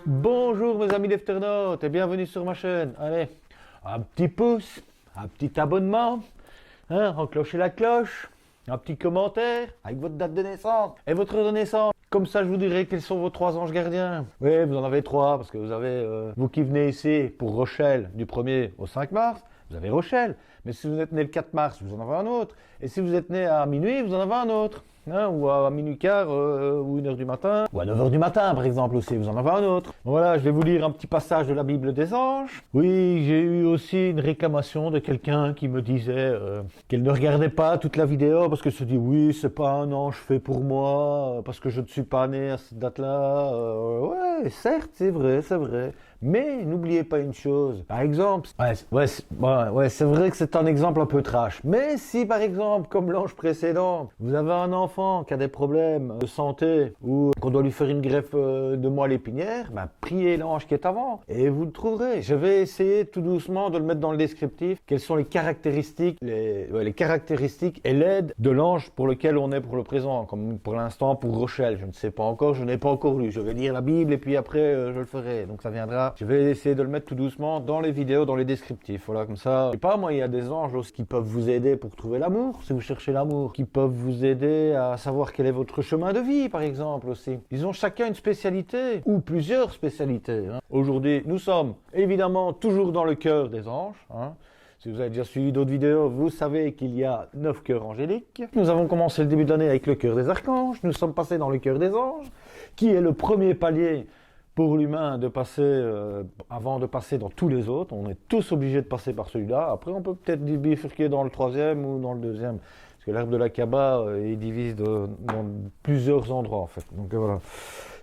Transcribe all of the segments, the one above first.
Bonjour mes amis lefternautes et bienvenue sur ma chaîne. Allez, un petit pouce, un petit abonnement, enclochez la cloche, un petit commentaire avec votre date de naissance et votre heure de naissance. Comme ça, je vous dirai quels sont vos 3 anges gardiens. Oui, vous en avez 3 parce que vous avez, vous qui venez ici pour Rochelle du 1er au 5 mars, vous avez Rochelle. Mais si vous êtes né le 4 mars, vous en avez un autre. Et si vous êtes né à minuit, vous en avez un autre. Ou à minuit quart, ou 1h du matin, ou à 9h du matin par exemple aussi, vous en avez un autre. Voilà, je vais vous lire un petit passage de la Bible des anges. Oui, j'ai eu aussi une réclamation de quelqu'un qui me disait qu'elle ne regardait pas toute la vidéo parce qu'elle se dit oui, c'est pas un ange fait pour moi, parce que je ne suis pas né à cette date-là. Ouais, certes, c'est vrai, c'est vrai. Mais n'oubliez pas une chose, par exemple, c'est vrai que c'est un exemple un peu trash, mais si par exemple, comme l'ange précédent, vous avez un enfant qui a des problèmes de santé ou qu'on doit lui faire une greffe de moelle épinière, priez l'ange qui est avant et vous le trouverez. Je vais essayer tout doucement de le mettre dans le descriptif, quelles sont les caractéristiques, les caractéristiques et l'aide de l'ange pour lequel on est pour le présent, comme pour l'instant pour Rochelle, je ne sais pas encore, je n'ai pas encore lu, je vais lire la Bible et puis après je le ferai, donc ça viendra. Je vais essayer de le mettre tout doucement dans les vidéos, dans les descriptifs. Voilà, comme ça. Je sais pas, moi, il y a des anges aussi qui peuvent vous aider pour trouver l'amour, si vous cherchez l'amour. Qui peuvent vous aider à savoir quel est votre chemin de vie, par exemple, aussi. Ils ont chacun une spécialité, ou plusieurs spécialités. Aujourd'hui, nous sommes évidemment toujours dans le cœur des anges. Si vous avez déjà suivi d'autres vidéos, vous savez qu'il y a 9 cœurs angéliques. Nous avons commencé le début de l'année avec le cœur des archanges. Nous sommes passés dans le cœur des anges, qui est le premier palier pour l'humain de passer, avant de passer dans tous les autres. On est tous obligés de passer par celui-là. Après, on peut peut-être bifurquer dans le 3e ou dans le 2e. Parce que l'arbre de la Kaaba, il divise dans plusieurs endroits, en fait. Donc voilà.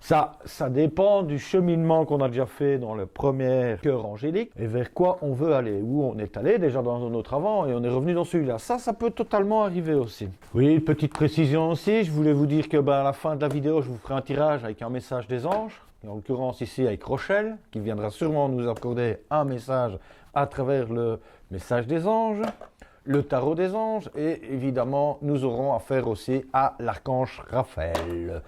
Ça dépend du cheminement qu'on a déjà fait dans le premier cœur angélique et vers quoi on veut aller. Où on est allé déjà dans un autre avant et on est revenu dans celui-là. Ça peut totalement arriver aussi. Oui, petite précision aussi. Je voulais vous dire que à la fin de la vidéo, je vous ferai un tirage avec un message des anges. En l'occurrence ici avec Rochelle, qui viendra sûrement nous accorder un message à travers le message des anges, le tarot des anges, et évidemment nous aurons affaire aussi à l'archange Raphaël,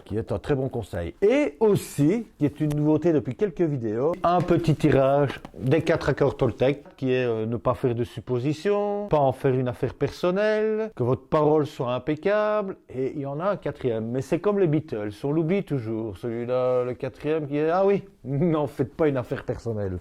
qui est un très bon conseil. Et aussi, qui est une nouveauté depuis quelques vidéos, un petit tirage des 4 accords Toltec, qui est ne pas faire de suppositions, pas en faire une affaire personnelle, que votre parole soit impeccable, et il y en a un 4e. Mais c'est comme les Beatles, on l'oublie toujours, celui-là, le 4e qui est, ah oui, n'en faites pas une affaire personnelle.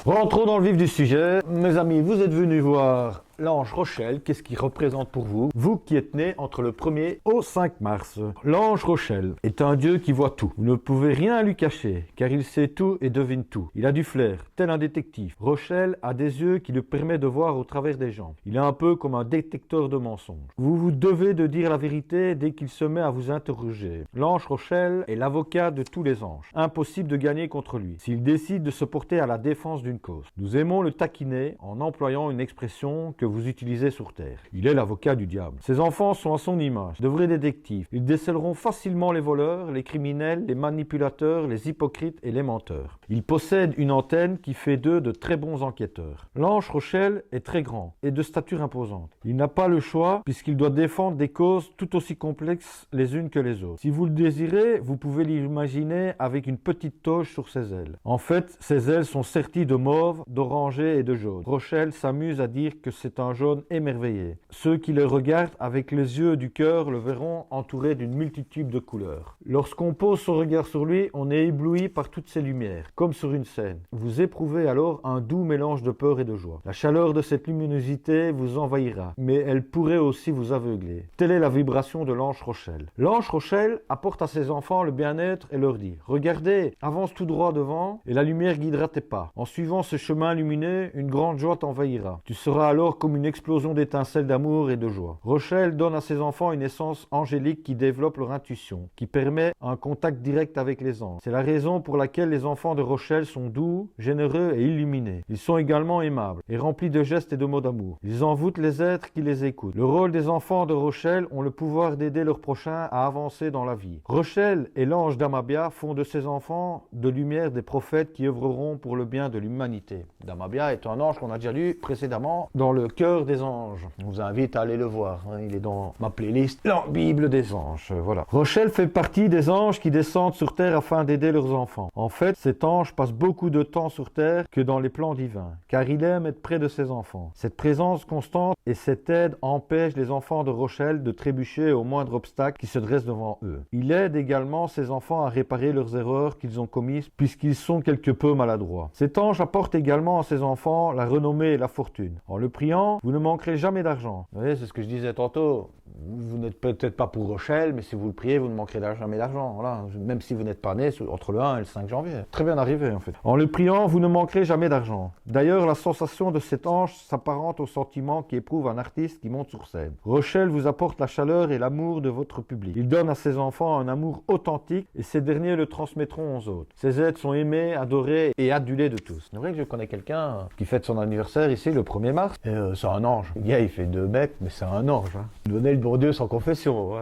Rentrons dans le vif du sujet. Mes amis, vous êtes venus voir l'ange Rochelle. Qu'est-ce qu'il représente pour vous? Vous qui êtes nés entre le 1er au 5 mars. L'ange Rochelle est un dieu qui voit tout. Vous ne pouvez rien lui cacher, car il sait tout et devine tout. Il a du flair, tel un détective. Rochelle a des yeux qui lui permettent de voir au travers des gens. Il est un peu comme un détecteur de mensonges. Vous vous devez de dire la vérité dès qu'il se met à vous interroger. L'ange Rochelle est l'avocat de tous les anges. Impossible de gagner contre lui, s'il décide de se porter à la défense d'une cause. Nous aimons le taquiner en employant une expression que vous utilisez sur Terre. Il est l'avocat du diable. Ses enfants sont à son image, de vrais détectives. Ils décèleront facilement les voleurs, les criminels, les manipulateurs, les hypocrites et les menteurs. Il possède une antenne qui fait d'eux de très bons enquêteurs. L'ange Rochelle est très grand et de stature imposante. Il n'a pas le choix puisqu'il doit défendre des causes tout aussi complexes les unes que les autres. Si vous le désirez, vous pouvez l'imaginer avec une petite toge sur ses ailes. En fait, ses ailes sont serties de mauve, d'oranger et de jaune. Rochelle s'amuse à dire que c'est un jaune émerveillé. Ceux qui le regardent avec les yeux du cœur le verront entouré d'une multitude de couleurs. Lorsqu'on pose son regard sur lui, on est ébloui par toutes ces lumières, comme sur une scène. Vous éprouvez alors un doux mélange de peur et de joie. La chaleur de cette luminosité vous envahira, mais elle pourrait aussi vous aveugler. Telle est la vibration de l'ange Rochelle. L'ange Rochelle apporte à ses enfants le bien-être et leur dit « Regardez, avance tout droit devant et la lumière guidera tes pas. En suivant ce chemin lumineux, une grande joie t'envahira. Tu seras alors comme une explosion d'étincelles d'amour et de joie. » Rochelle donne à ses enfants une essence angélique qui développe leur intuition, qui permet un contact direct avec les anges. C'est la raison pour laquelle les enfants de Rochelle sont doux, généreux et illuminés. Ils sont également aimables et remplis de gestes et de mots d'amour. Ils envoûtent les êtres qui les écoutent. Le rôle des enfants de Rochelle ont le pouvoir d'aider leur prochain à avancer dans la vie. Rochelle et l'ange d'Amabia font de ces enfants de lumière des prophètes qui œuvreront pour le bien de l'humanité. Damabia est un ange qu'on a déjà lu précédemment dans le cœur des anges. Je vous invite à aller le voir. Hein. Il est dans ma playlist, la Bible des anges. Voilà. Rochelle fait partie des anges qui descendent sur terre afin d'aider leurs enfants. En fait, cet ange passe beaucoup de temps sur terre que dans les plans divins, car il aime être près de ses enfants. Cette présence constante et cette aide empêchent les enfants de Rochelle de trébucher au moindre obstacle qui se dresse devant eux. Il aide également ses enfants à réparer leurs erreurs qu'ils ont commises puisqu'ils sont quelque peu maladroits. Cet ange apporte également à ses enfants la renommée et la fortune. En le priant, vous ne manquerez jamais d'argent. Vous voyez, c'est ce que je disais tantôt. Vous n'êtes peut-être pas pour Rochelle, mais si vous le priez, vous ne manquerez jamais d'argent. Voilà. Même si vous n'êtes pas né entre le 1 et le 5 janvier. Très bien arrivé, en fait. En le priant, vous ne manquerez jamais d'argent. D'ailleurs, la sensation de cet ange s'apparente au sentiment qu'éprouve un artiste qui monte sur scène. Rochelle vous apporte la chaleur et l'amour de votre public. Il donne à ses enfants un amour authentique et ces derniers le transmettront aux autres. Ces êtres sont aimés, adorés et adulés de tous. C'est vrai que je connais quelqu'un qui fête son anniversaire ici le 1er mars. Et c'est un ange. Le gars, il fait 2 mètres, mais c'est un ange. Hein. Donnez le bon Dieu sans confession.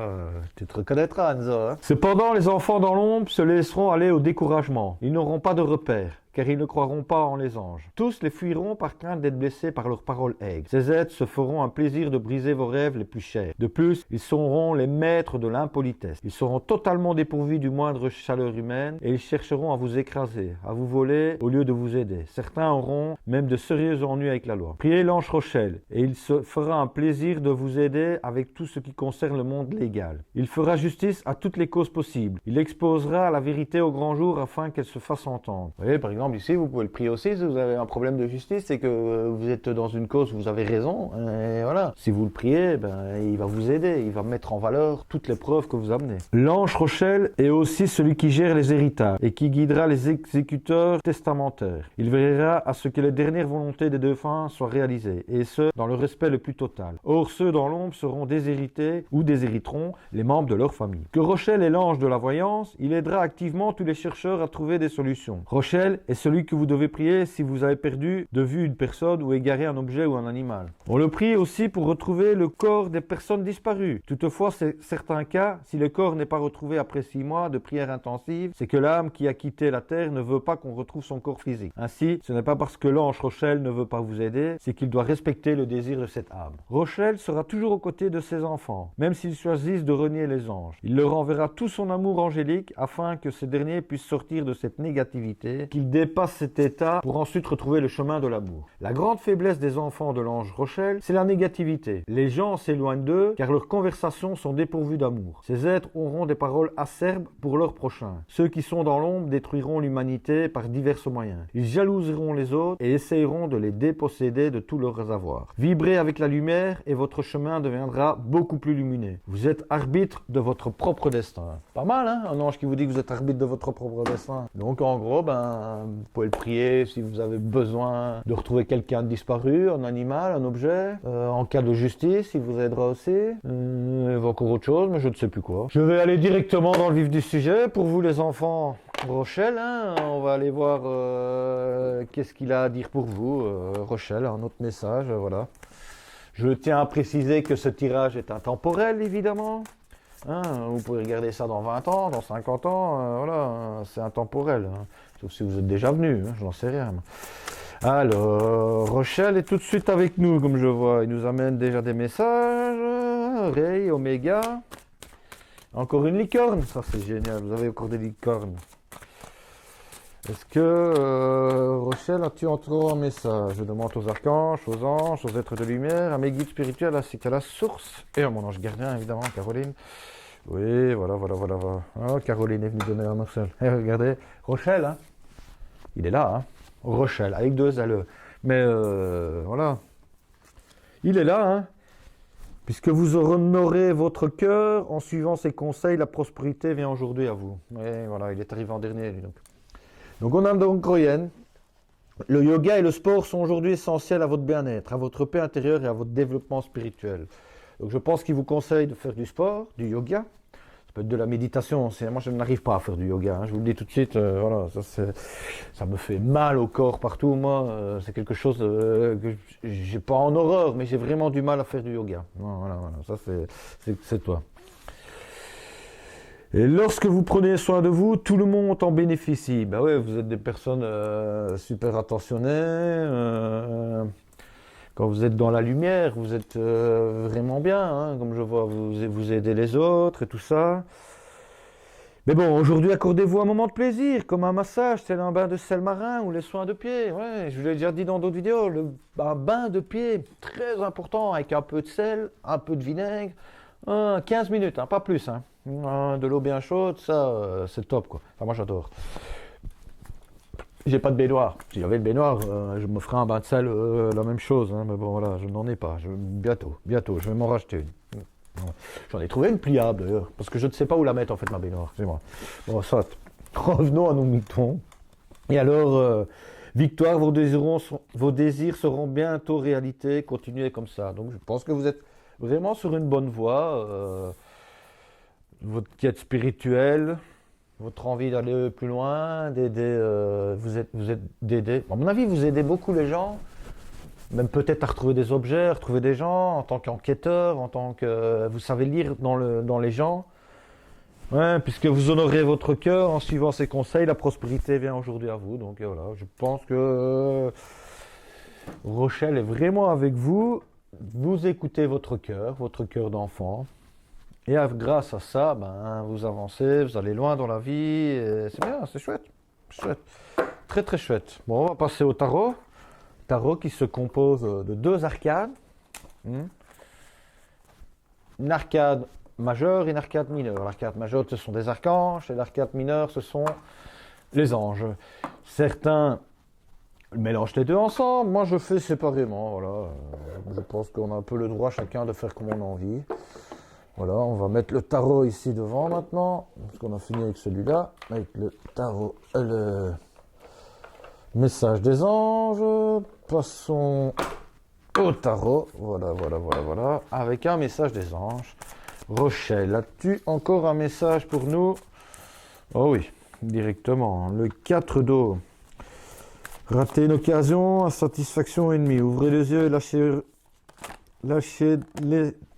Tu te reconnaîtras, Anzo. Hein. Cependant, les enfants dans l'ombre se laisseront aller au découragement. Ils n'auront pas de repères, car ils ne croiront pas en les anges. Tous les fuiront par crainte d'être blessés par leurs paroles aigres. Ces êtres se feront un plaisir de briser vos rêves les plus chers. De plus, ils seront les maîtres de l'impolitesse. Ils seront totalement dépourvus du moindre chaleur humaine et ils chercheront à vous écraser, à vous voler au lieu de vous aider. Certains auront même de sérieux ennuis avec la loi. Priez l'ange Rochelle et il se fera un plaisir de vous aider avec tout ce qui concerne le monde légal. Il fera justice à toutes les causes possibles. Il exposera la vérité au grand jour afin qu'elle se fasse entendre. Vous voyez, par exemple, ici, vous pouvez le prier aussi si vous avez un problème de justice et que vous êtes dans une cause où vous avez raison. Et voilà. Si vous le priez, il va vous aider. Il va mettre en valeur toutes les preuves que vous amenez. L'ange Rochelle est aussi celui qui gère les héritages et qui guidera les exécuteurs testamentaires. Il veillera à ce que les dernières volontés des défunts soient réalisées, et ce, dans le respect le plus total. Or, ceux dans l'ombre seront déshérités ou déshériteront les membres de leur famille. Que Rochelle est l'ange de la voyance, il aidera activement tous les chercheurs à trouver des solutions. Rochelle est celui que vous devez prier si vous avez perdu de vue une personne ou égaré un objet ou un animal. On le prie aussi pour retrouver le corps des personnes disparues. Toutefois, c'est certains cas, si le corps n'est pas retrouvé après 6 mois de prière intensive, c'est que l'âme qui a quitté la terre ne veut pas qu'on retrouve son corps physique. Ainsi, ce n'est pas parce que l'ange Rochelle ne veut pas vous aider, c'est qu'il doit respecter le désir de cette âme. Rochelle sera toujours aux côtés de ses enfants, même s'ils choisissent de renier les anges. Il leur enverra tout son amour angélique afin que ces derniers puissent sortir de cette négativité, qu'ils dépassent cet état pour ensuite retrouver le chemin de l'amour. La grande faiblesse des enfants de l'ange Rochelle, c'est la négativité. Les gens s'éloignent d'eux car leurs conversations sont dépourvues d'amour. Ces êtres auront des paroles acerbes pour leurs prochains. Ceux qui sont dans l'ombre détruiront l'humanité par divers moyens. Ils jalouseront les autres et essayeront de les déposséder de tous leurs avoirs. Vibrez avec la lumière et votre chemin deviendra beaucoup plus lumineux. Vous êtes arbitre de votre propre destin. Pas mal, hein? Un ange qui vous dit que vous êtes arbitre de votre propre destin. Donc en gros, vous pouvez le prier si vous avez besoin de retrouver quelqu'un de disparu, un animal, un objet. En cas de justice, il vous aidera aussi. Il y a encore autre chose, mais je ne sais plus quoi. Je vais aller directement dans le vif du sujet. Pour vous les enfants, Rochelle, hein, on va aller voir qu'est-ce qu'il a à dire pour vous. Rochelle, un autre message, voilà. Je tiens à préciser que ce tirage est intemporel, évidemment. Hein, vous pouvez regarder ça dans 20 ans, dans 50 ans, voilà, c'est intemporel. Hein. Sauf si vous êtes déjà venu, hein, je n'en sais rien. Alors, Rochelle est tout de suite avec nous, comme je vois. Il nous amène déjà des messages. Ray, Oméga. Encore une licorne, ça c'est génial, vous avez encore des licornes. Est-ce que, Rochelle, as-tu encore un message? Je demande aux archanges, aux anges, aux êtres de lumière, à mes guides spirituels, ainsi qu'à la source, et à mon ange gardien, évidemment, Caroline. Oui, voilà. Oh, Caroline est venue donner un morceau. Regardez, Rochelle, hein, il est là, hein. Rochelle, avec 2 L. Mais, voilà. Il est là, hein. Puisque vous honorez votre cœur en suivant ses conseils, la prospérité vient aujourd'hui à vous. Et voilà, il est arrivé en dernier, lui, donc. Donc on a donc Royen. Le yoga et le sport sont aujourd'hui essentiels à votre bien-être, à votre paix intérieure et à votre développement spirituel. Donc je pense qu'il vous conseille de faire du sport, du yoga. Ça peut être de la méditation. Moi je n'arrive pas à faire du yoga. Hein. Je vous le dis tout de suite. Voilà, ça me fait mal au corps partout. Moi, c'est quelque chose que j'ai pas en horreur, mais j'ai vraiment du mal à faire du yoga. Voilà. Ça c'est toi. Et lorsque vous prenez soin de vous, tout le monde en bénéficie. Ben ouais, vous êtes des personnes super attentionnées. Quand vous êtes dans la lumière, vous êtes vraiment bien, hein, comme je vois, vous aidez les autres et tout ça. Mais bon, aujourd'hui, accordez-vous un moment de plaisir, comme un massage, tel un bain de sel marin ou les soins de pied. Ouais, je vous l'ai déjà dit dans d'autres vidéos, un bain de pied, très important, avec un peu de sel, un peu de vinaigre, 15 minutes, hein, pas plus. Hein. De l'eau bien chaude, ça, c'est top, quoi. Enfin, moi, j'adore. J'ai pas de baignoire. Si j'avais le baignoire, je me ferais un bain de sel, la même chose. Hein, mais bon, voilà, je n'en ai pas. Bientôt, je vais m'en racheter une. J'en ai trouvé une pliable d'ailleurs, parce que je ne sais pas où la mettre en fait ma baignoire, c'est moi. Bon, soit. Revenons à nos moutons. Et alors, victoire, vos désirs seront bientôt réalité, continuez comme ça. Donc je pense que vous êtes vraiment sur une bonne voie. Votre quête spirituelle, votre envie d'aller plus loin, d'aider, vous êtes d'aider. À mon avis, vous aidez beaucoup les gens. Même peut-être à retrouver des objets, retrouver des gens, en tant qu'enquêteur, en tant que... Vous savez lire dans les gens. Ouais, puisque vous honorez votre cœur en suivant ses conseils, la prospérité vient aujourd'hui à vous. Donc voilà, je pense que Rochelle est vraiment avec vous. Vous écoutez votre cœur d'enfant. Et grâce à ça, ben, vous avancez, vous allez loin dans la vie. C'est bien, c'est chouette. Chouette. Très très chouette. Bon, on va passer au tarot. Tarot qui se compose de deux arcades. Une arcade majeure et une arcade mineure. L'arcade majeure, ce sont des archanges, et l'arcade mineure, ce sont les anges. Certains mélangent les deux ensemble, moi je fais séparément. Voilà. Je pense qu'on a un peu le droit chacun de faire comme on a envie. Voilà, on va mettre le tarot ici devant maintenant, parce qu'on a fini avec celui-là, avec le tarot, le message des anges. Passons au tarot, voilà, avec un message des anges. Rochelle, as-tu encore un message pour nous? Oh oui, directement. Le 4 d'eau. Rater une occasion, insatisfaction ennemie. Ouvrez les yeux et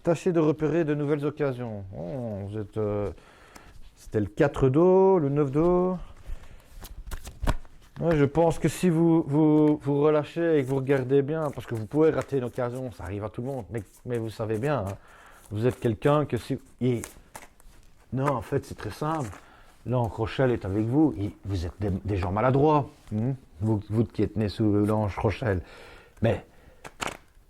tâchez de repérer de nouvelles occasions. Oh, c'était le 4 d'eau, le 9 d'eau. Ouais, je pense que si vous relâchez et que vous regardez bien, parce que vous pouvez rater une occasion, ça arrive à tout le monde, mais vous savez bien, hein, vous êtes quelqu'un que si... Non, en fait, c'est très simple. L'ange Rochelle est avec vous, vous êtes des gens maladroits, vous qui êtes nés sous l'ange Rochelle. Mais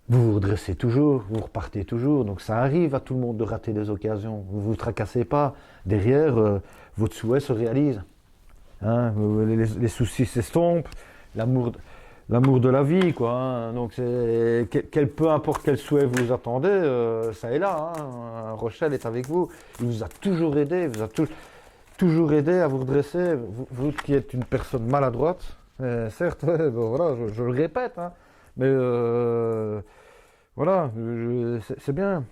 vous vous redressez toujours, vous repartez toujours, donc ça arrive à tout le monde de rater des occasions. Vous ne vous tracassez pas, derrière, votre souhait se réalise. Hein, les soucis s'estompent, l'amour de la vie, quoi. Hein. Donc, peu importe quel souhait vous attendez, ça est là. Hein. Rochelle est avec vous. Il vous a toujours aidé, toujours aidé à vous redresser. Vous qui êtes une personne maladroite, certes, bon, voilà, je le répète, hein, mais voilà, c'est bien.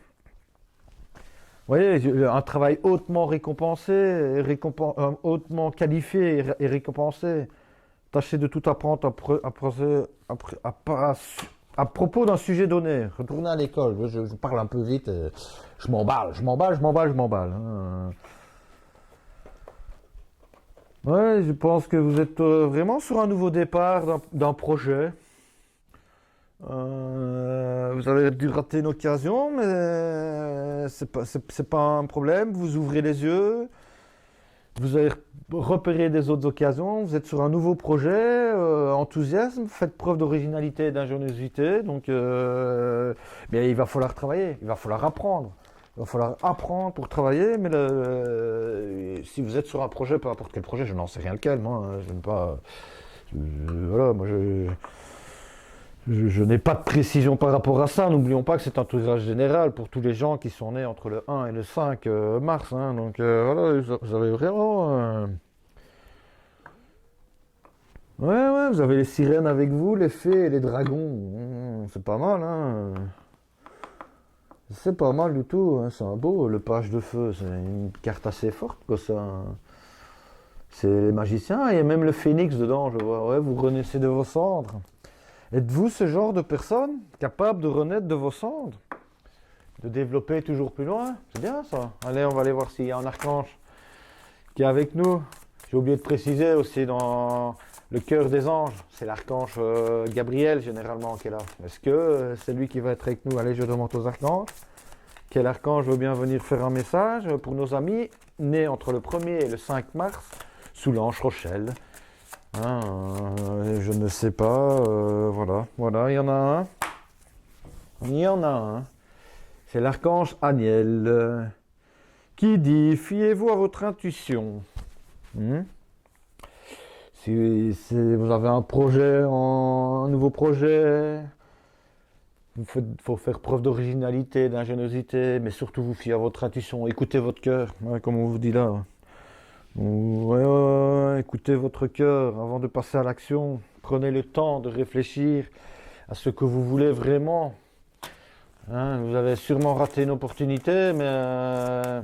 Vous voyez, un travail hautement récompensé, hautement qualifié et récompensé. Tâchez de tout apprendre à propos d'un sujet donné. Retournez à l'école. Je parle un peu vite. Je m'emballe. Hein. Ouais, je pense que vous êtes vraiment sur un nouveau départ d'un projet. Vous avez dû rater une occasion, mais c'est pas un problème. Vous ouvrez les yeux, vous avez repéré des autres occasions, vous êtes sur un nouveau projet, enthousiasme, faites preuve d'originalité et d'ingéniosité. Donc, bien, il va falloir travailler, il va falloir apprendre. Il va falloir apprendre pour travailler, mais si vous êtes sur un projet, peu importe quel projet, je n'en sais rien lequel, moi, hein, je n'aime pas. Voilà, moi je n'ai pas de précision par rapport à ça. N'oublions pas que c'est un tirage général pour tous les gens qui sont nés entre le 1 et le 5 mars. Hein. Donc voilà, vous avez vraiment... Ouais, vous avez les sirènes avec vous, les fées et les dragons. C'est pas mal, hein. C'est pas mal du tout. Hein. C'est un beau, le page de feu. C'est une carte assez forte, quoi, ça. C'est les magiciens. Il y a même le phénix dedans, je vois. Ouais, vous renaissez de vos cendres. Êtes-vous ce genre de personne capable de renaître de vos cendres? De développer toujours plus loin? C'est bien ça. Allez, on va aller voir s'il y a un archange qui est avec nous. J'ai oublié de préciser aussi le cœur des anges, c'est l'archange Gabriel généralement qui est là. Est-ce que c'est lui qui va être avec nous? Allez, je demande aux archanges. Quel archange veut bien venir faire un message pour nos amis nés entre le 1er et le 5 mars sous l'ange Rochelle? Hein, je ne sais pas, voilà, il y en a un. Il y en a un. C'est l'archange Aniel qui dit « Fiez-vous à votre intuition. Si vous avez un projet, un nouveau projet, il faut faire preuve d'originalité, d'ingéniosité, mais surtout vous fiez à votre intuition. Écoutez votre cœur, comme on vous dit là. Écoutez votre cœur avant de passer à l'action. Prenez le temps de réfléchir à ce que vous voulez vraiment. Vous avez sûrement raté une opportunité, mais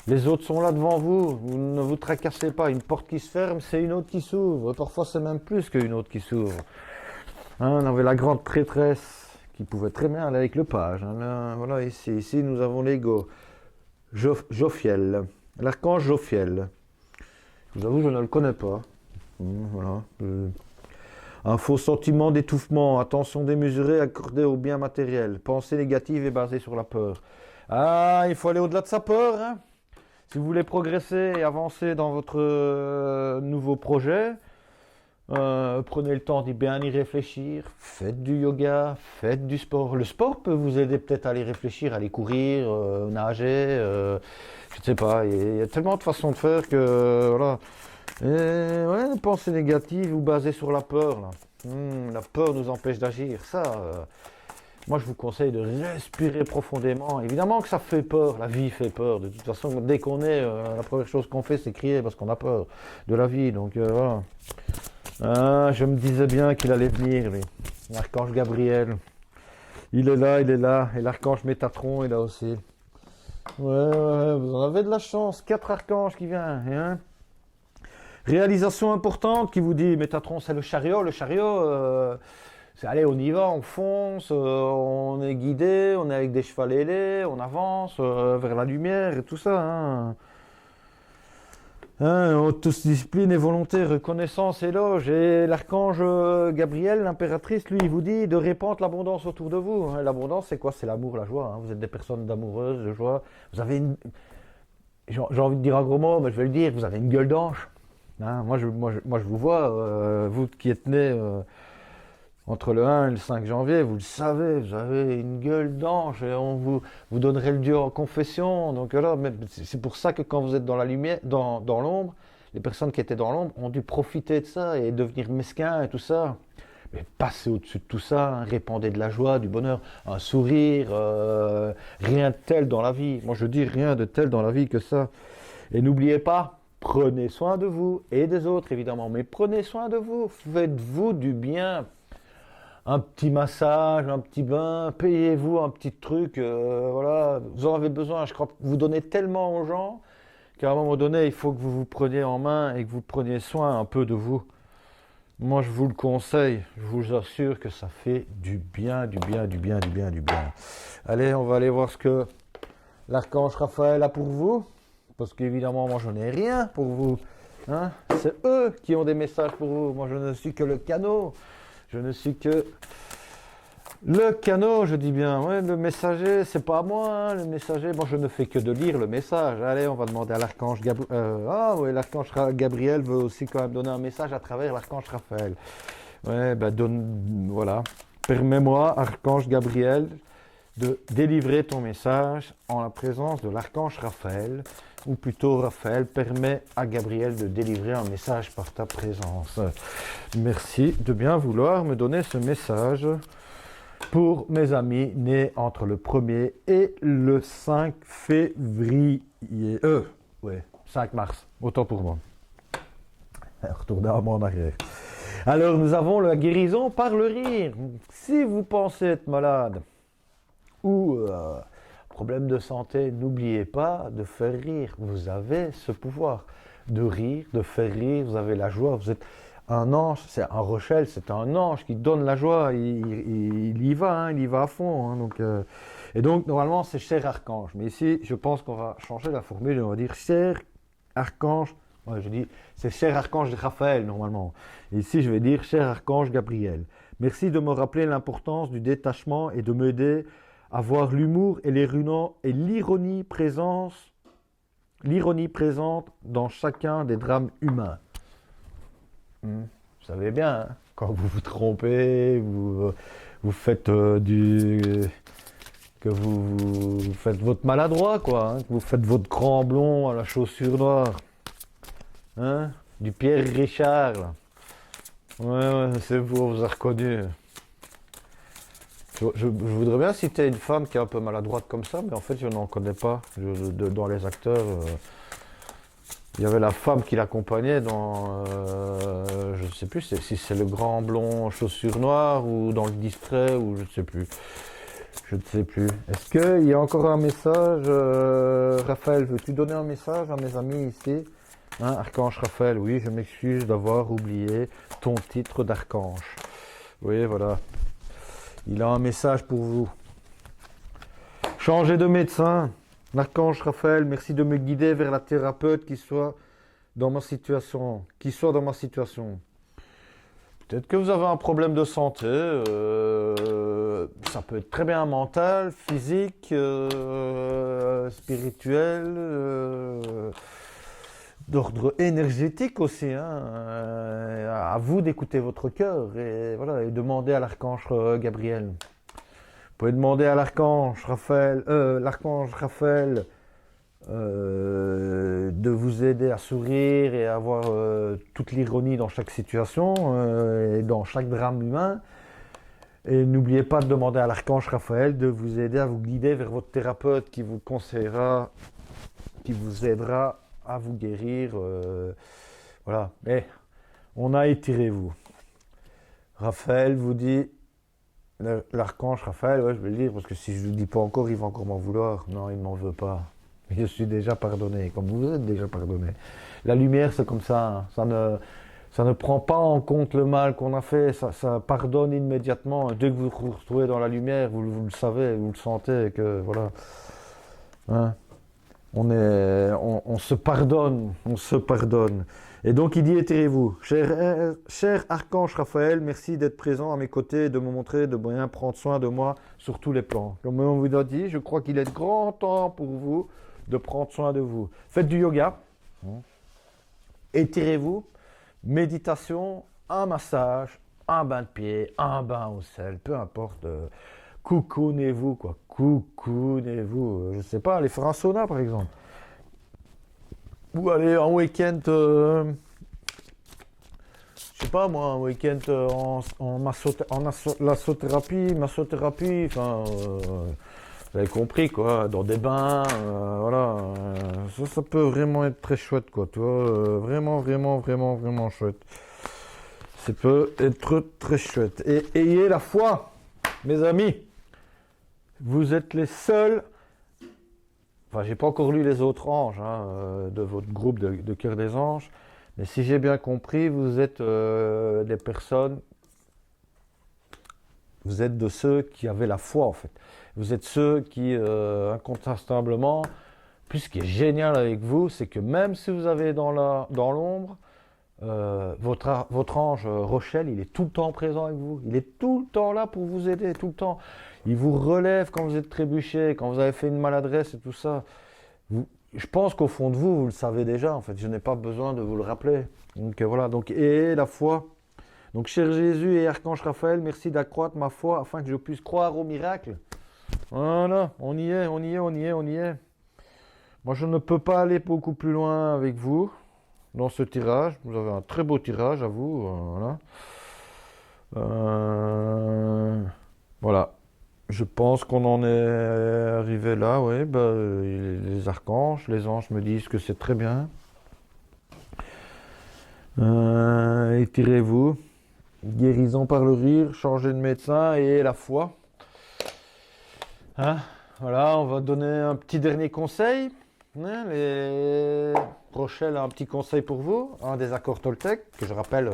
les autres sont là devant vous. Vous ne vous tracassez pas. Une porte qui se ferme, c'est une autre qui s'ouvre. Parfois, c'est même plus qu'une autre qui s'ouvre. On avait la grande prêtresse qui pouvait très bien aller avec le page. Voilà, ici, nous avons l'ego. Jophiel. L'archange Jophiel. Je vous avoue, je ne le connais pas. Voilà. Un faux sentiment d'étouffement, attention démesurée accordée au bien matériel, pensée négative et basée sur la peur. Il faut aller au-delà de sa peur. Si vous voulez progresser et avancer dans votre nouveau projet, prenez le temps d'y bien y réfléchir, faites du yoga, faites du sport. Le sport peut vous aider peut-être à aller réfléchir, à aller courir, nager, je ne sais pas, il y a tellement de façons de faire que voilà. Une pensée négative ou basée sur la peur. Là. La peur nous empêche d'agir. Moi je vous conseille de respirer profondément. Évidemment que ça fait peur, la vie fait peur. De toute façon, dès qu'on est, la première chose qu'on fait c'est crier parce qu'on a peur de la vie. Donc voilà. Je me disais bien qu'il allait venir, l'archange Gabriel. Il est là. Et l'archange Métatron est là aussi. Ouais, vous en avez de la chance. 4 archanges qui viennent. Réalisation importante qui vous dit, Métatron, c'est le chariot. Le chariot, c'est allez, on y va, on fonce, on est guidé, on est avec des chevals ailés, on avance vers la lumière et tout ça. Autodiscipline et volonté, reconnaissance, éloge. Et l'archange Gabriel, l'impératrice, lui, il vous dit de répandre l'abondance autour de vous. L'abondance, c'est quoi? C'est l'amour, la joie. Vous êtes des personnes d'amoureuses, de joie. Vous avez une... J'ai envie de dire un gros mot, mais je vais le dire, vous avez une gueule d'ange. Moi, je vous vois, vous qui êtes nés entre le 1 et le 5 janvier, vous le savez, vous avez une gueule d'ange et on vous donnerait le Dieu en confession. Donc là, c'est pour ça que quand vous êtes dans la lumière, dans l'ombre, les personnes qui étaient dans l'ombre ont dû profiter de ça et devenir mesquins et tout ça. Mais passez au-dessus de tout ça, répandez de la joie, du bonheur, un sourire, rien de tel dans la vie. Moi, je dis rien de tel dans la vie que ça. Et n'oubliez pas, prenez soin de vous et des autres, évidemment, mais prenez soin de vous, faites-vous du bien. Un petit massage, un petit bain, payez-vous un petit truc, voilà, vous en avez besoin, je crois que vous donnez tellement aux gens qu'à un moment donné, il faut que vous vous preniez en main et que vous preniez soin un peu de vous. Moi, je vous le conseille, je vous assure que ça fait du bien. Allez, on va aller voir ce que l'archange Raphaël a pour vous, parce qu'évidemment, moi, je n'ai rien pour vous. C'est eux qui ont des messages pour vous, moi, je ne suis que le canot. Je ne suis que le canot, je dis bien. Ouais, le messager, c'est pas moi, le messager. Moi, je ne fais que de lire le message. Allez, on va demander à l'archange Gabriel. L'archange Gabriel veut aussi quand même donner un message à travers l'archange Raphaël. Ouais, voilà. Permets-moi, archange Gabriel, de délivrer ton message en la présence de l'archange Raphaël. Ou plutôt, Raphaël, permet à Gabriel de délivrer un message par ta présence. Merci de bien vouloir me donner ce message pour mes amis nés entre le 1er et le 5 février. 5 mars, autant pour moi. Retournez un mois en arrière. Alors, nous avons la guérison par le rire. Si vous pensez être malade ou... problème de santé, n'oubliez pas de faire rire. Vous avez ce pouvoir de rire, de faire rire. Vous avez la joie. Vous êtes un ange. C'est un Rochelle, c'est un ange qui donne la joie. Il y va, il y va à fond. Et donc, normalement, c'est cher archange. Mais ici, je pense qu'on va changer la formule et on va dire cher archange Ouais, je dis, c'est cher archange Raphaël normalement. Et ici, je vais dire cher archange Gabriel. Merci de me rappeler l'importance du détachement et de m'aider à voir l'humour et l'ironie présente dans chacun des drames humains. Vous savez bien, hein, quand vous vous trompez, vous faites que vous faites votre maladroit, quoi, hein, que vous faites votre grand blond à la chaussure noire, hein, du Pierre Richard, là. Ouais, c'est vous, on vous a reconnu. Je voudrais bien citer une femme qui est un peu maladroite comme ça, mais en fait, je n'en connais pas. Dans les acteurs, il y avait la femme qui l'accompagnait dans, je ne sais plus si c'est le grand blond chaussures noires ou dans le distrait ou je ne sais plus. Je ne sais plus. Est-ce qu'il y a encore un message, Raphaël, veux-tu donner un message à mes amis ici? Hein, Archange Raphaël, oui, je m'excuse d'avoir oublié ton titre d'archange. Oui, voilà. Il a un message pour vous. Changez de médecin. L'archange Raphaël, merci de me guider vers la thérapeute qui soit dans ma situation. Peut-être que vous avez un problème de santé. Ça peut être très bien mental, physique, spirituel, d'ordre énergétique aussi. Hein. À vous d'écouter votre cœur et voilà, et demander à l'archange Gabriel. Vous pouvez demander à l'archange Raphaël, de vous aider à sourire et à avoir toute l'ironie dans chaque situation et dans chaque drame humain. Et n'oubliez pas de demander à l'archange Raphaël de vous aider à vous guider vers votre thérapeute qui vous conseillera, qui vous aidera à vous guérir. Voilà. Mais on a étiré vous. Raphaël vous dit, l'archange Raphaël, ouais, je vais le dire, parce que si je ne le dis pas encore, il va encore m'en vouloir. Non, il ne m'en veut pas. Je suis déjà pardonné, comme vous êtes déjà pardonné. La lumière, c'est comme ça. Hein. Ça ne prend pas en compte le mal qu'on a fait. Ça pardonne immédiatement. Dès que vous vous retrouvez dans la lumière, vous le savez, vous le sentez, que voilà. Hein. On se pardonne, Et donc il dit, étirez-vous. Cher archange Raphaël, merci d'être présent à mes côtés et de me montrer de bien prendre soin de moi sur tous les plans. Comme on vous a dit, je crois qu'il est grand temps pour vous de prendre soin de vous. Faites du yoga, étirez-vous, méditation, un massage, un bain de pied, un bain au sel, peu importe. Coucounez-vous, quoi. Coucounez-vous. Je sais pas, aller faire un sauna, par exemple. Ou aller un week-end, je sais pas moi, un week-end massothérapie, enfin, vous avez compris, quoi, dans des bains, voilà. Ça peut vraiment être très chouette, quoi, tu vois, vraiment chouette. Ça peut être très chouette. Et ayez la foi, mes amis. Vous êtes les seuls, enfin j'ai pas encore lu les autres anges hein, de votre groupe de Cœur des Anges, mais si j'ai bien compris, vous êtes des personnes, vous êtes de ceux qui avaient la foi en fait. Vous êtes ceux qui, incontestablement, puis ce qui est génial avec vous, c'est que même si vous avez dans l'ombre, votre ange Rochelle, il est tout le temps présent avec vous. Il est tout le temps là pour vous aider, tout le temps. Il vous relève quand vous êtes trébuché, quand vous avez fait une maladresse et tout ça. Je pense qu'au fond de vous, vous le savez déjà. En fait, je n'ai pas besoin de vous le rappeler. Donc voilà. Donc et la foi. Donc cher Jésus et Archange Raphaël, merci d'accroître ma foi afin que je puisse croire au miracle. Voilà, on y est. Moi, je ne peux pas aller beaucoup plus loin avec vous. Dans ce tirage, vous avez un très beau tirage à vous, voilà. Voilà, je pense qu'on en est arrivé là, oui, les archanges, les anges me disent que c'est très bien. Étirez-vous, guérison par le rire, changez de médecin et la foi. Hein, voilà, on va donner un petit dernier conseil. Hein, Rochelle a un petit conseil pour vous, un des accords Toltec, que je rappelle,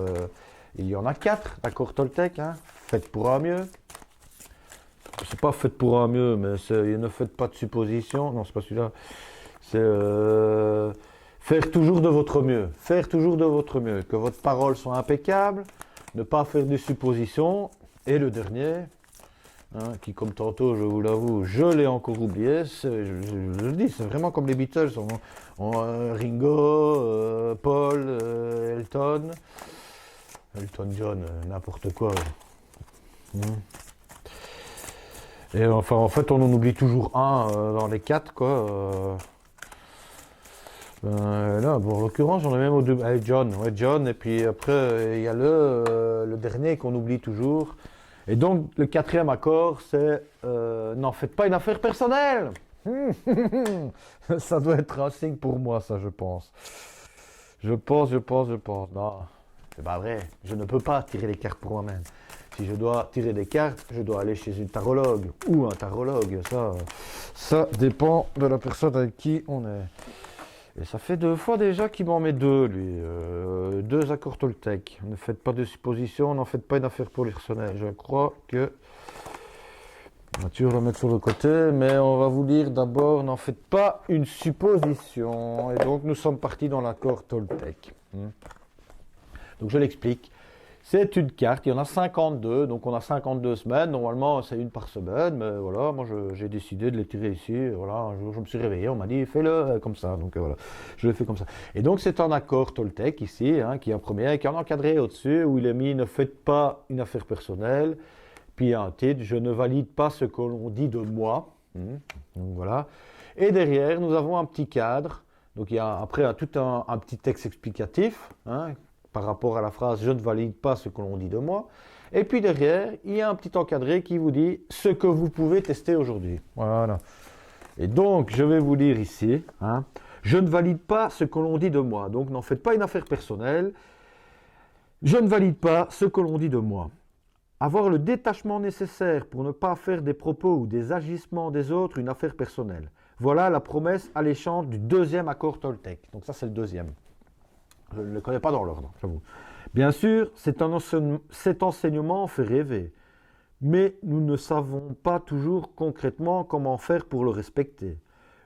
il y en a 4 accords Toltec, hein. Faites pour un mieux. C'est pas faites pour un mieux, mais ne faites pas de suppositions. Non, c'est pas celui-là. C'est Faire toujours de votre mieux. Faire toujours de votre mieux. Que votre parole soit impeccable. Ne pas faire de suppositions. Et le dernier, hein, qui comme tantôt, je vous l'avoue, je l'ai encore oublié. Je le dis, c'est vraiment comme les Beatles. Ringo, Paul, Elton. Elton John, n'importe quoi. Et enfin, en fait, on en oublie toujours un dans les quatre, quoi. Là, bon, en l'occurrence, j'en ai même au deux. Allez, John, ouais, John, et puis après, il y a le dernier qu'on oublie toujours. Et donc, le quatrième accord, c'est n'en faites pas une affaire personnelle. Ça doit être un signe pour moi, ça, je pense. Je pense. Non, c'est pas vrai. Je ne peux pas tirer les cartes pour moi-même. Si je dois tirer des cartes, je dois aller chez une tarologue ou un tarologue. Ça dépend de la personne avec qui on est. Et ça fait 2 fois déjà qu'il m'en met 2, lui. 2 accords Toltec. Ne faites pas de suppositions, n'en faites pas une affaire personnelle. Je crois que... On va toujours le mettre sur le côté, mais on va vous lire d'abord, n'en faites pas une supposition. Et donc nous sommes partis dans l'accord Toltec. Donc je l'explique. C'est une carte, il y en a 52, donc on a 52 semaines, normalement c'est une par semaine, mais voilà, moi j'ai décidé de les tirer ici, voilà, un jour je me suis réveillé, on m'a dit fais-le comme ça, donc voilà, je l'ai fait comme ça. Et donc c'est un accord Toltec ici, hein, qui est un premier, avec un encadré au-dessus, où il est mis ne faites pas une affaire personnelle, puis il y a un titre, je ne valide pas ce que l'on dit de moi, donc voilà. Et derrière nous avons un petit cadre, donc il y a après tout un petit texte explicatif, hein, par rapport à la phrase « je ne valide pas ce que l'on dit de moi ». Et puis derrière, il y a un petit encadré qui vous dit ce que vous pouvez tester aujourd'hui. Voilà. Et donc, je vais vous lire ici, hein, je ne valide pas ce que l'on dit de moi. Donc, n'en faites pas une affaire personnelle. Je ne valide pas ce que l'on dit de moi. Avoir le détachement nécessaire pour ne pas faire des propos ou des agissements des autres une affaire personnelle. Voilà la promesse alléchante du deuxième accord Toltec. Donc ça, c'est le deuxième. Je ne le connais pas dans l'ordre, j'avoue. Bien sûr, cet enseignement fait rêver, mais nous ne savons pas toujours concrètement comment faire pour le respecter.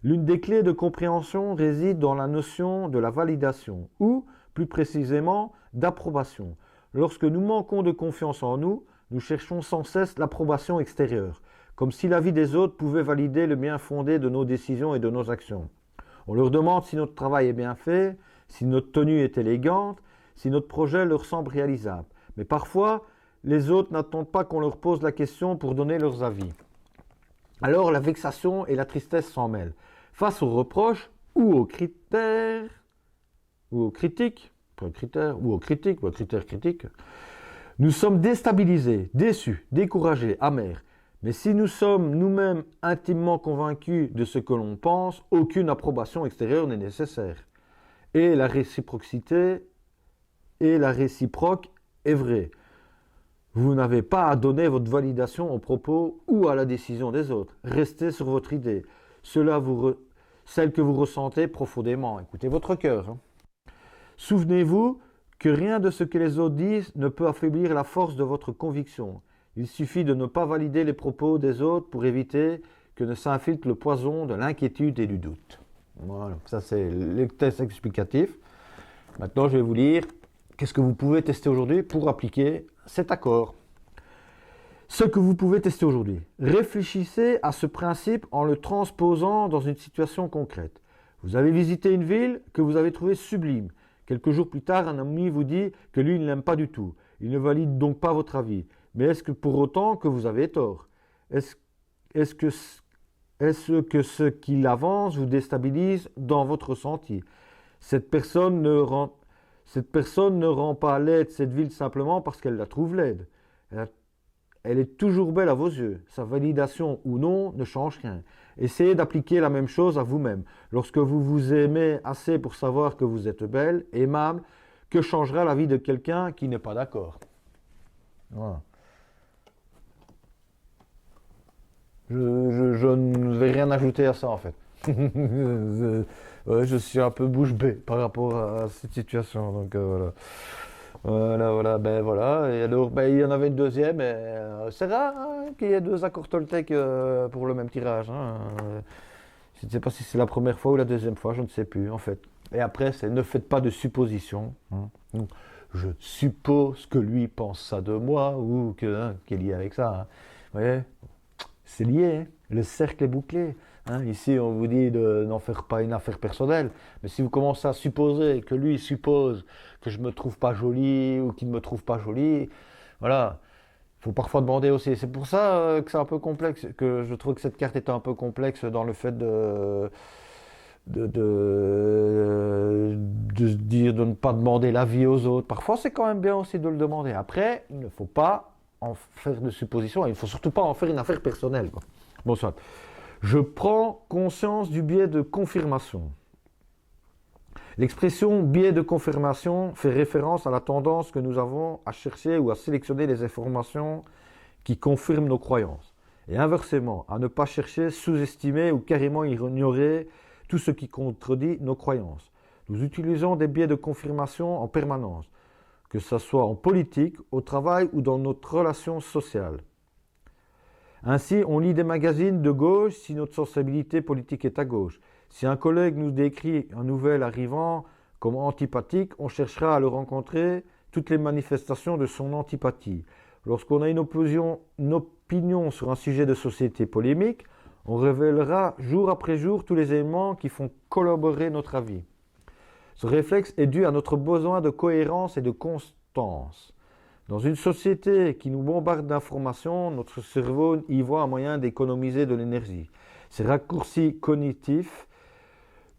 L'une des clés de compréhension réside dans la notion de la validation, ou, plus précisément, d'approbation. Lorsque nous manquons de confiance en nous, nous cherchons sans cesse l'approbation extérieure, comme si l'avis des autres pouvait valider le bien fondé de nos décisions et de nos actions. On leur demande si notre travail est bien fait, si notre tenue est élégante, si notre projet leur semble réalisable. Mais parfois, les autres n'attendent pas qu'on leur pose la question pour donner leurs avis. Alors la vexation et la tristesse s'en mêlent. Face aux reproches ou aux critères, ou aux critiques, nous sommes déstabilisés, déçus, découragés, amers. Mais si nous sommes nous-mêmes intimement convaincus de ce que l'on pense, aucune approbation extérieure n'est nécessaire. Et la réciprocité et la réciproque est vraie. Vous n'avez pas à donner votre validation aux propos ou à la décision des autres. Restez sur votre idée, celle que vous ressentez profondément. Écoutez votre cœur. Souvenez-vous que rien de ce que les autres disent ne peut affaiblir la force de votre conviction. Il suffit de ne pas valider les propos des autres pour éviter que ne s'infiltre le poison de l'inquiétude et du doute. Voilà, ça c'est le test explicatif. Maintenant, je vais vous lire qu'est-ce que vous pouvez tester aujourd'hui pour appliquer cet accord. Ce que vous pouvez tester aujourd'hui. Réfléchissez à ce principe en le transposant dans une situation concrète. Vous avez visité une ville que vous avez trouvée sublime. Quelques jours plus tard, un ami vous dit que lui ne l'aime pas du tout. Il ne valide donc pas votre avis. Mais est-ce que pour autant que vous avez tort? Est-ce que ce qu'il avance vous déstabilise dans votre ressenti? Cette personne ne rend pas laide cette ville simplement parce qu'elle la trouve laide. Elle est toujours belle à vos yeux. Sa validation ou non ne change rien. Essayez d'appliquer la même chose à vous-même. Lorsque vous vous aimez assez pour savoir que vous êtes belle, aimable, que changera la vie de quelqu'un qui n'est pas d'accord? Voilà. Je ne vais rien ajouter à ça en fait. Je suis un peu bouche bée par rapport à cette situation. Donc voilà. Ben voilà. Et alors, ben, il y en avait une deuxième. Et, c'est rare hein, qu'il y ait 2 accords Toltec pour le même tirage. Hein. Je ne sais pas si c'est la première fois ou la deuxième fois, je ne sais plus en fait. Et après, c'est ne faites pas de suppositions. Donc, je suppose que lui pense ça de moi ou qu'il est lié avec ça. Vous voyez, c'est lié. Le cercle est bouclé. Ici, on vous dit de n'en faire pas une affaire personnelle. Mais si vous commencez à supposer que lui suppose que je ne me trouve pas jolie ou qu'il ne me trouve pas jolie, voilà. Il faut parfois demander aussi. C'est pour ça que c'est un peu complexe, que je trouve que cette carte est un peu complexe dans le fait de se dire de ne pas demander l'avis aux autres. Parfois, c'est quand même bien aussi de le demander. Après, il ne faut pas en faire de suppositions. Il ne faut surtout pas en faire une affaire personnelle, quoi. Bon, soit. Je prends conscience du biais de confirmation. L'expression biais de confirmation fait référence à la tendance que nous avons à chercher ou à sélectionner les informations qui confirment nos croyances. Et inversement, à ne pas chercher, sous-estimer ou carrément ignorer tout ce qui contredit nos croyances. Nous utilisons des biais de confirmation en permanence, que ce soit en politique, au travail ou dans notre relation sociale. Ainsi, on lit des magazines de gauche si notre sensibilité politique est à gauche. Si un collègue nous décrit un nouvel arrivant comme antipathique, on cherchera à le rencontrer toutes les manifestations de son antipathie. Lorsqu'on a une opinion sur un sujet de société polémique, on révélera jour après jour tous les éléments qui font collaborer notre avis. Ce réflexe est dû à notre besoin de cohérence et de constance. Dans une société qui nous bombarde d'informations, notre cerveau y voit un moyen d'économiser de l'énergie. Ces raccourcis cognitifs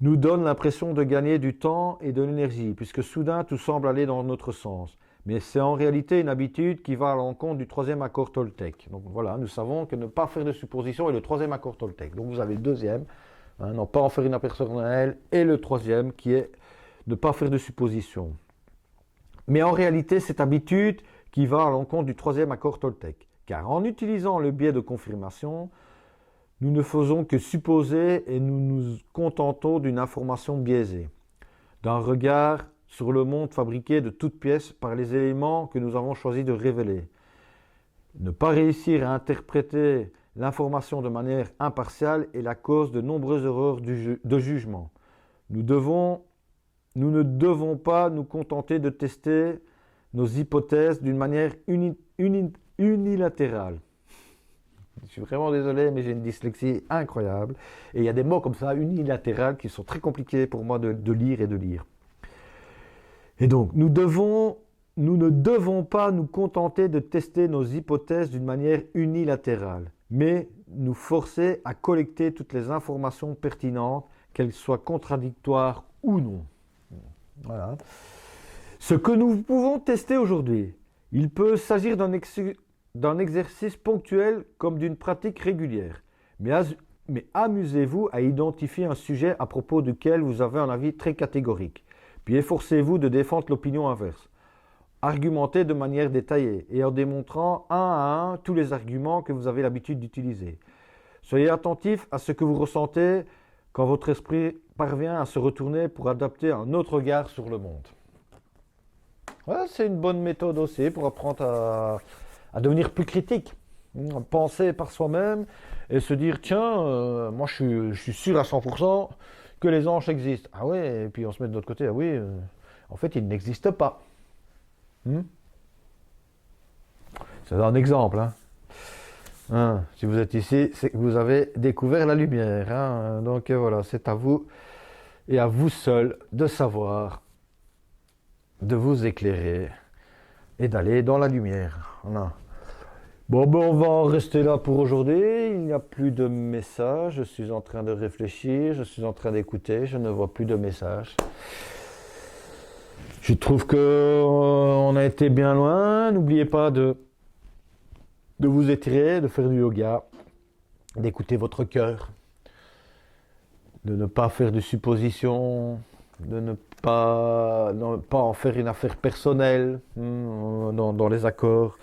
nous donnent l'impression de gagner du temps et de l'énergie, puisque soudain tout semble aller dans notre sens. Mais c'est en réalité une habitude qui va à l'encontre du troisième accord Toltec. Donc voilà, nous savons que ne pas faire de suppositions est le troisième accord Toltec. Donc vous avez le deuxième, ne pas en faire une affaire personnelle, et le troisième qui est ne pas faire de suppositions. Mais en réalité, cette habitude qui va à l'encontre du troisième accord Toltec. Car en utilisant le biais de confirmation, nous ne faisons que supposer et nous nous contentons d'une information biaisée, d'un regard sur le monde fabriqué de toutes pièces par les éléments que nous avons choisi de révéler. Ne pas réussir à interpréter l'information de manière impartiale est la cause de nombreuses erreurs de jugement. Nous ne devons pas nous contenter de tester nos hypothèses d'une manière unilatérale. Je suis vraiment désolé, mais j'ai une dyslexie incroyable. Et il y a des mots comme ça, unilatéral, qui sont très compliqués pour moi de lire et de lire. Et donc, nous ne devons pas nous contenter de tester nos hypothèses d'une manière unilatérale, mais nous forcer à collecter toutes les informations pertinentes, qu'elles soient contradictoires ou non. Voilà. Ce que nous pouvons tester aujourd'hui, il peut s'agir d'un exercice ponctuel comme d'une pratique régulière. Mais amusez-vous à identifier un sujet à propos duquel vous avez un avis très catégorique. Puis efforcez-vous de défendre l'opinion inverse. Argumentez de manière détaillée et en démontrant un à un tous les arguments que vous avez l'habitude d'utiliser. Soyez attentif à ce que vous ressentez quand votre esprit parvient à se retourner pour adapter un autre regard sur le monde. Ouais, c'est une bonne méthode aussi pour apprendre à devenir plus critique. Penser par soi-même et se dire tiens, moi je suis sûr à 100% que les anges existent. Ah ouais, et puis on se met de l'autre côté, ah oui, en fait ils n'existent pas. C'est un exemple. Si vous êtes ici, c'est que vous avez découvert la lumière. Donc voilà, c'est à vous et à vous seul de savoir, de vous éclairer et d'aller dans la lumière. Voilà. Bon, on va en rester là pour aujourd'hui. Il n'y a plus de messages. Je suis en train de réfléchir, je suis en train d'écouter, je ne vois plus de messages. Je trouve qu'on a été bien loin. N'oubliez pas de vous étirer, de faire du yoga, d'écouter votre cœur, de ne pas faire de suppositions, de ne pas en faire une affaire personnelle dans les accords.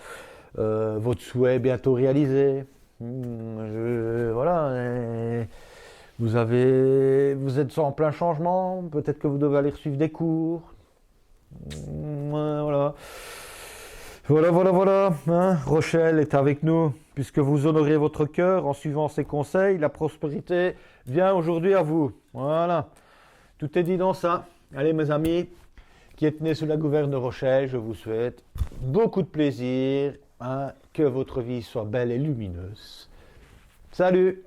Votre souhait bientôt réalisé. Voilà. Vous êtes en plein changement. Peut-être que vous devez aller suivre des cours. Voilà. Voilà. Rochelle est avec nous. Puisque vous honorez votre cœur en suivant ses conseils, la prospérité vient aujourd'hui à vous. Voilà. Tout est dit dans ça. Allez mes amis, qui êtes nés sous la gouverne de Rochelle, je vous souhaite beaucoup de plaisir, hein, que votre vie soit belle et lumineuse. Salut!